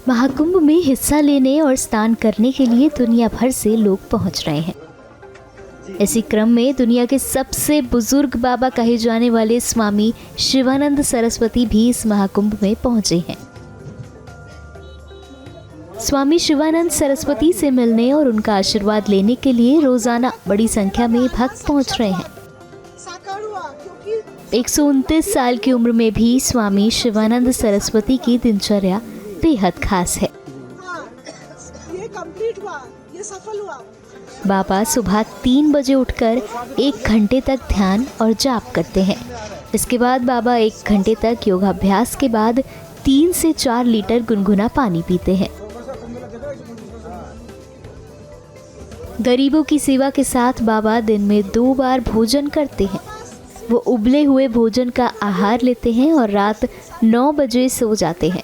महाकुंभ में हिस्सा लेने और स्नान करने के लिए दुनिया भर से लोग पहुंच रहे हैं। इसी क्रम में दुनिया के सबसे बुजुर्ग बाबा कहे जाने वाले स्वामी शिवानंद सरस्वती भी इस महाकुंभ में पहुंचे हैं। स्वामी शिवानंद सरस्वती से मिलने और उनका आशीर्वाद लेने के लिए रोजाना बड़ी संख्या में भक्त पहुंच रहे हैं। 129 साल की उम्र में भी स्वामी शिवानंद सरस्वती की दिनचर्या बेहद खास है। ये कंप्लीट हुआ, ये सफल हुआ। बाबा सुबह 3 बजे उठकर 1 घंटे तक ध्यान और जाप करते हैं। इसके बाद बाबा 1 घंटे तक योगाभ्यास के बाद 3 से 4 लीटर गुनगुना पानी पीते हैं। गरीबों की सेवा के साथ बाबा दिन में 2 बार भोजन करते हैं। वो उबले हुए भोजन का आहार लेते हैं और रात 9 बजे सो जाते हैं।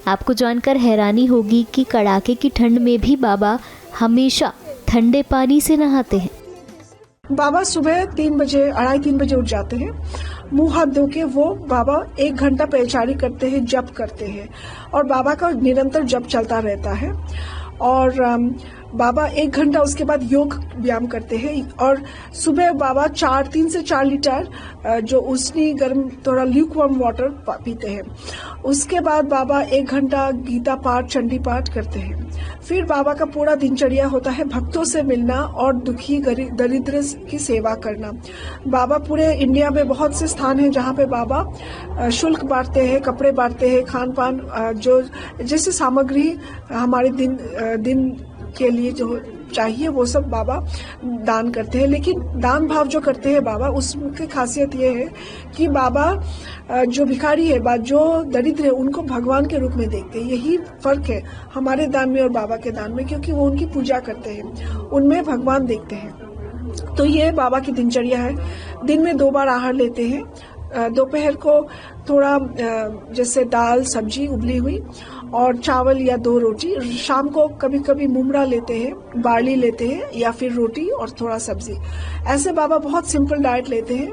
आपको जानकर हैरानी होगी कि कड़ाके की ठंड में भी बाबा हमेशा ठंडे पानी से नहाते हैं। बाबा सुबह 3 बजे 2:30-3 बजे उठ जाते हैं। मुंह हाथ धो के वो बाबा 1 घंटा पैचारी करते हैं, जप करते हैं और बाबा का निरंतर जप चलता रहता है। और बाबा 1 घंटा उसके बाद योग व्यायाम करते हैं और सुबह बाबा 3 से 4 लीटर जो उष्णी गर्म थोड़ा ल्यूक वार्म वाटर पीते हैं। उसके बाद बाबा 1 घंटा गीता पाठ चंडी पाठ करते हैं। फिर बाबा का पूरा दिनचर्या होता है भक्तों से मिलना और दुखी दरिद्र की सेवा करना। बाबा पूरे इंडिया में बहुत से स्थान हैं जहाँ पे बाबा शुल्क बांटते हैं, कपड़े बांटते हैं, खान पान जो जैसे सामग्री हमारे दिन के लिए जो चाहिए वो सब बाबा दान करते हैं। लेकिन दान भाव जो करते हैं बाबा, उसकी खासियत ये है कि बाबा जो भिखारी है, जो दरिद्र है, उनको भगवान के रूप में देखते हैं। यही फर्क है हमारे दान में और बाबा के दान में, क्योंकि वो उनकी पूजा करते हैं, उनमें भगवान देखते हैं। तो ये बाबा की दिनचर्या है। दिन में 2 बार आहार लेते हैं। दोपहर को थोड़ा जैसे दाल सब्जी उबली हुई और चावल या 2 रोटी। शाम को कभी कभी मुमरा लेते हैं, बार्ली लेते हैं या फिर रोटी और थोड़ा सब्जी। ऐसे बाबा बहुत सिंपल डाइट लेते हैं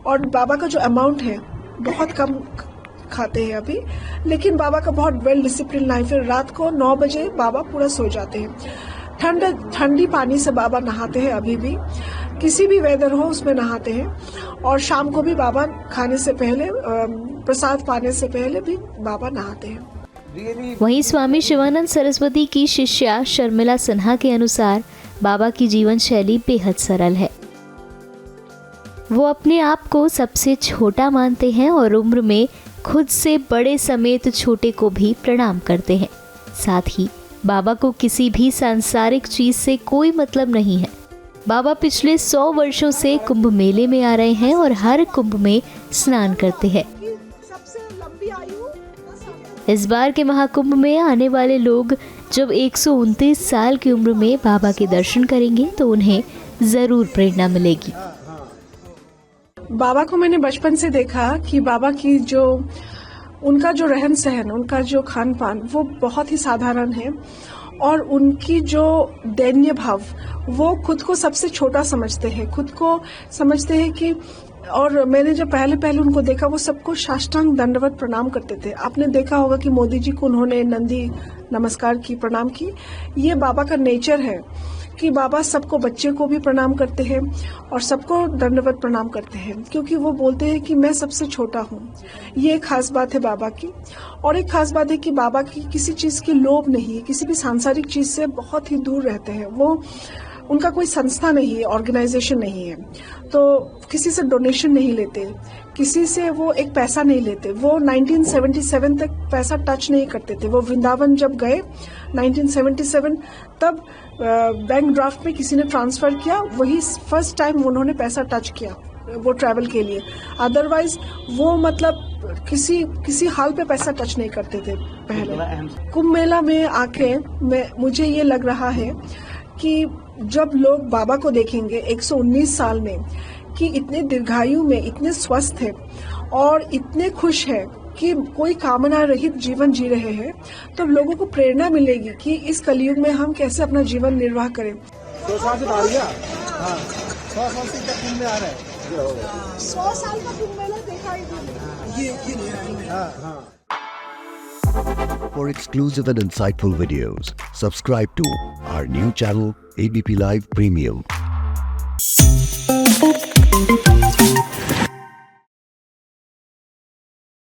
और बाबा का जो अमाउंट है बहुत कम खाते हैं अभी, लेकिन बाबा का बहुत वेल डिसिप्लिन लाइफ है। रात को 9 बजे बाबा पूरा सो जाते हैं। ठंडी पानी से बाबा नहाते हैं, अभी भी किसी भी वेदर हो उसमें नहाते हैं। और शाम को भी बाबा खाने से पहले, प्रसाद पाने से पहले भी बाबा नहाते हैं। वहीं स्वामी शिवानंद सरस्वती की शिष्या शर्मिला सिन्हा के अनुसार बाबा की जीवन शैली बेहद सरल है। वो अपने आप को सबसे छोटा मानते हैं और उम्र में खुद से बड़े समेत छोटे को भी प्रणाम करते हैं। साथ ही बाबा को किसी भी सांसारिक चीज से कोई मतलब नहीं है। बाबा पिछले 100 वर्षों से कुंभ मेले में आ रहे हैं और हर कुंभ में स्नान करते हैं। इस बार के महाकुंभ में आने वाले लोग जब 129 साल की उम्र में बाबा के दर्शन करेंगे तो उन्हें जरूर प्रेरणा मिलेगी। बाबा को मैंने बचपन से देखा कि बाबा की उनका जो रहन सहन, उनका जो खान पान वो बहुत ही साधारण है और उनकी जो दैन्य भाव, वो खुद को सबसे छोटा समझते हैं, खुद को समझते हैं कि। और मैंने जब पहले उनको देखा, वो सबको साष्टांग दंडवत प्रणाम करते थे। आपने देखा होगा कि मोदी जी को उन्होंने नंदी नमस्कार की, प्रणाम की। ये बाबा का नेचर है कि बाबा सबको, बच्चे को भी प्रणाम करते हैं और सबको दंडवत प्रणाम करते हैं, क्योंकि वो बोलते हैं कि मैं सबसे छोटा हूँ। ये एक खास बात है बाबा की। और एक खास बात है कि बाबा की किसी चीज की लोभ नहीं है, किसी भी सांसारिक चीज से बहुत ही दूर रहते हैं। वो, उनका कोई संस्था नहीं है, ऑर्गेनाइजेशन नहीं है, तो किसी से डोनेशन नहीं लेते, किसी से वो एक पैसा नहीं लेते। वो 1977 तक पैसा टच नहीं करते थे। वो वृंदावन जब गए 1977, तब बैंक ड्राफ्ट में किसी ने ट्रांसफर किया, वही फर्स्ट टाइम उन्होंने पैसा टच किया वो ट्रैवल के लिए। अदरवाइज वो मतलब किसी हाल पे पैसा टच नहीं करते थे पहले। कुंभ मेला में आके मुझे ये लग रहा है कि जब लोग बाबा को देखेंगे 119 साल में, कि इतने दीर्घायु में, इतने स्वस्थ है और इतने खुश है कि कोई कामना रहित जीवन जी रहे हैं, तो लोगों को प्रेरणा मिलेगी कि इस कलयुग में हम कैसे अपना जीवन निर्वाह करें। 100 साल से आ रही है। 100 साल से कुंभ में आ रहा है। 100 साल का कुंभ मेला देखा ही नहीं। हाँ। For exclusive and insightful videos, subscribe to our new channel ABP Live Premium.